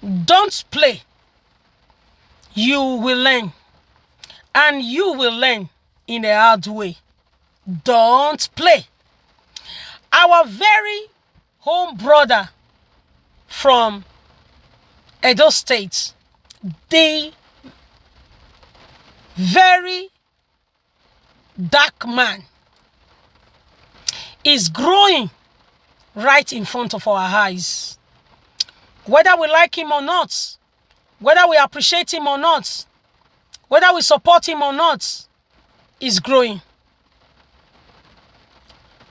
Don't play. You will learn. And you will learn in a hard way. Don't play. Our very home brother from Edo State, the very dark man, is growing right in front of our eyes. Whether we like him or not, whether we appreciate him or not, whether we support him or not, is growing.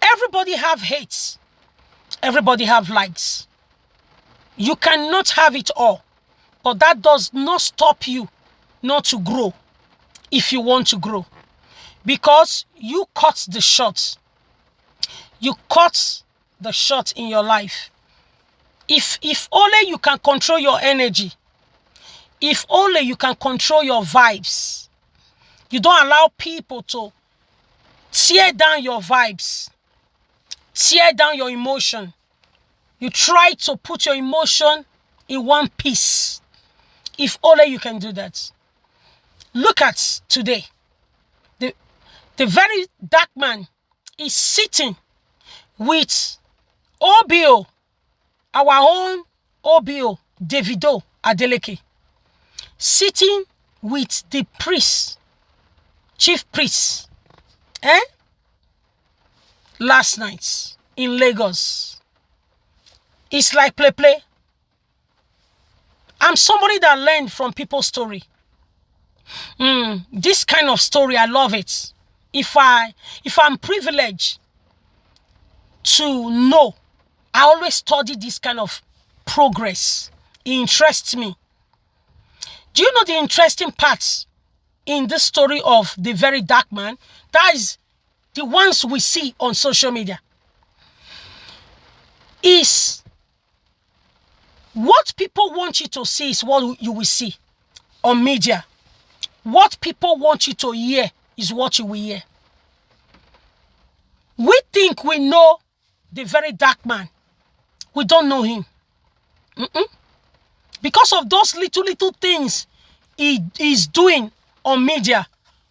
Everybody have hates. Everybody have likes. You cannot have it all. But that does not stop you not to grow if you want to grow. Because you cut the shot. You cut the shot in your life. If only you can control your energy. If only you can control your vibes. You don't allow people to tear down your vibes. Tear down your emotion. You try to put your emotion in one piece. If only you can do that. Look at today. The very dark man is sitting with OBO, our own OBO, Davido Adeleke, sitting with the priest, chief priest, last night in Lagos. It's like play. I'm somebody that learned from people's story. This kind of story, I love it. If I'm privileged to know, I always study this kind of progress. It interests me. Do you know the interesting parts in this story of the very dark man? That is the ones we see on social media. Is what people want you to see is what you will see on media. What people want you to hear is what you will hear. We think we know the very dark man. We don't know him. Because of those little things he is doing on media,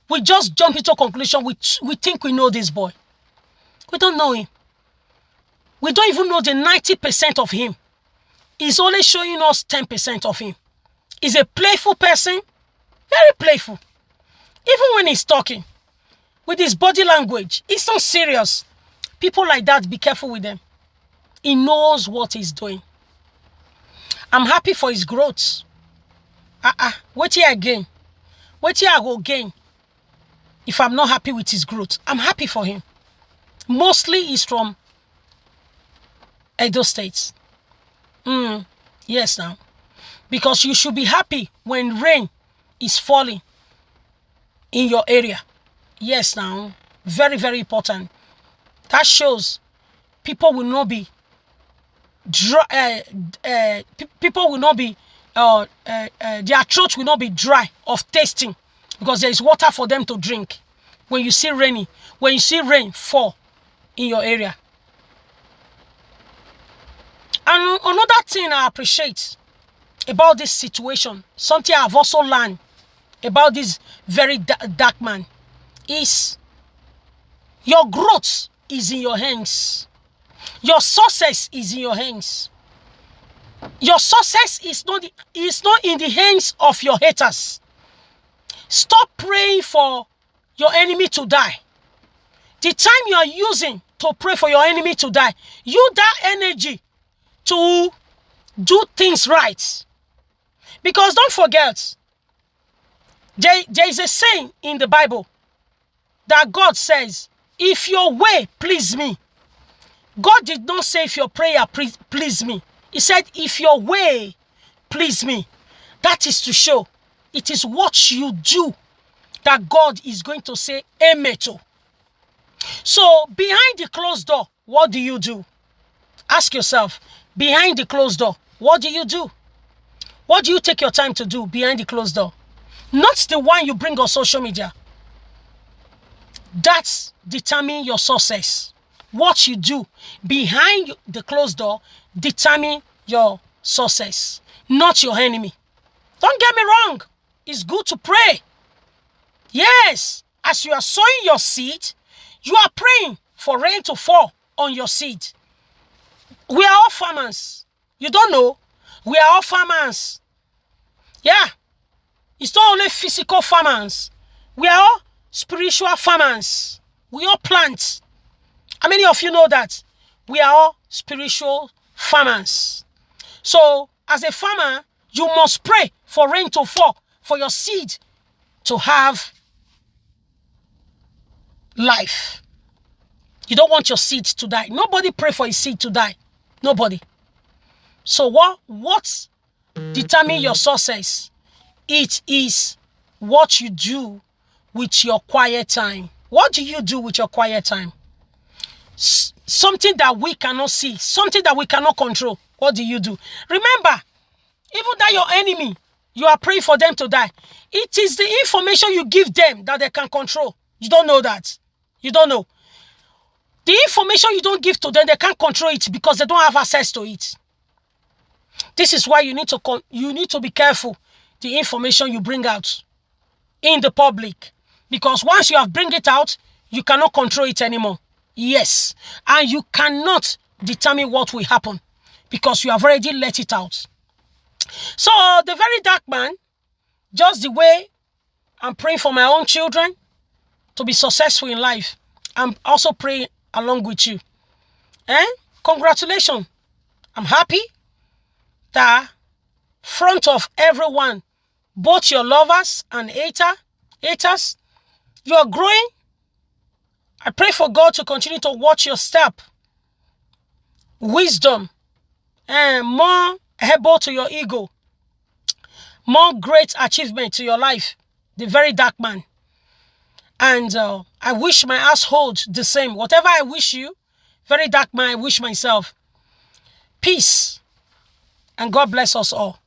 we just jump into a conclusion. We think we know this boy. We don't know him. We don't even know the 90% of him. He's only showing us 10% of him. He's a playful person, very playful. Even when he's talking, with his body language, he's not serious. People like that, be careful with them. He knows what he's doing. I'm happy for his growth. Wait here again. Wait here I go again. If I'm not happy with his growth, I'm happy for him. Mostly he's from Edo State. Yes now. Because you should be happy when rain is falling in your area. Yes now. Very, very important. That shows people will not be dry. People will not be, their throat will not be dry of tasting because there is water for them to drink. When you see rain fall in your area. And another thing I appreciate about this situation, something I've also learned about this very dark man, is your growth is in your hands. Your success is in your hands. Your success is not in the hands of your haters. Stop praying for your enemy to die. The time you are using to pray for your enemy to die, use that energy to do things right. Because don't forget, there is a saying in the Bible that God says, if your way please me. God did not say if your prayer please me. He said if your way please me. That is to show it is what you do that God is going to say amen to. So behind the closed door, what do you do? Ask yourself, behind the closed door, what do you do? What do you take your time to do behind the closed door? Not the one you bring on social media. That determines your success. What you do behind the closed door determines your success, not your enemy. Don't get me wrong. It's good to pray. Yes, as you are sowing your seed, you are praying for rain to fall on your seed. We are all farmers. You don't know? We are all farmers. Yeah. It's not only physical farmers. We are all spiritual farmers. We all plant. How many of you know that? We are all spiritual farmers. So, as a farmer, you must pray for rain to fall, for your seed to have life. You don't want your seed to die. Nobody pray for his seed to die. Nobody. So what determines your success? It is what you do with your quiet time. What do you do with your quiet time? Something that we cannot see, something that we cannot control. What do you do? Remember, even that your enemy, you are praying for them to die. It is the information you give them that they can control. You don't know that. You don't know. The information you don't give to them, they can't control it because they don't have access to it. This is why you need to be careful the information you bring out in the public. Because once you have bring it out, you cannot control it anymore. Yes. And you cannot determine what will happen because you have already let it out. So the very dark man, just the way I'm praying for my own children to be successful in life, I'm also praying along with you. Congratulations. I'm happy that front of everyone, both your lovers and haters, you are growing. I pray for God to continue to watch your step, wisdom, and more able to your ego, more great achievement to your life, the very dark man. And I wish my household the same. Whatever I wish you, very dark man, I wish myself. Peace. And God bless us all.